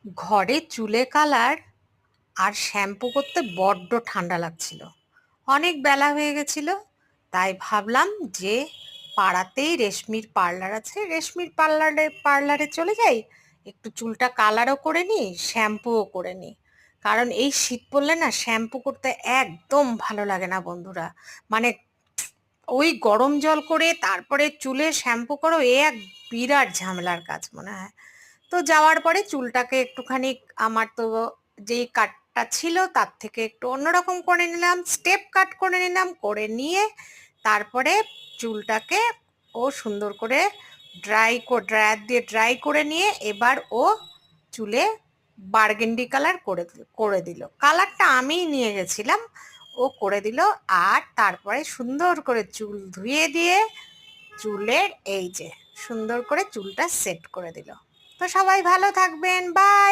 ঘরে চুলে কালার আর শ্যাম্পু করতে বড্ড ঠান্ডা লাগছিল। অনেক বেলা হয়ে গেছিল, তাই ভাবলাম যে পাড়াতেই রেশমির পার্লার আছে, রেশমির পার্লারে চলে যাই, একটু চুলটা কালারও করে নিই, শ্যাম্পুও করে নিই। কারণ এই শীত পড়লে না শ্যাম্পু করতে একদম ভালো লাগে না বন্ধুরা। মানে ওই গরম জল করে তারপরে চুলে শ্যাম্পু করো, এ এক বিরাট ঝামেলার কাজ মনে হয়। তো যাওয়ার পরে চুলটাকে একটুখানি, আমার তো যেই কাটটা ছিল তার থেকে একটু অন্যরকম করে নিলাম, স্টেপ কাট করে নিলাম, করে নিয়ে তারপরে চুলটাকে ও সুন্দর করে ড্রায়ার দিয়ে ড্রাই করে নিয়ে এবার ও চুলে বার্গেন্ডি কালার করে দিল। কালারটা আমিই নিয়ে গেছিলাম, ও করে দিল। আর তারপরে সুন্দর করে চুল ধুয়ে দিয়ে চুলের এই যে সুন্দর করে চুলটা সেট করে দিল। তো সবাই ভালো থাকবেন, বাই।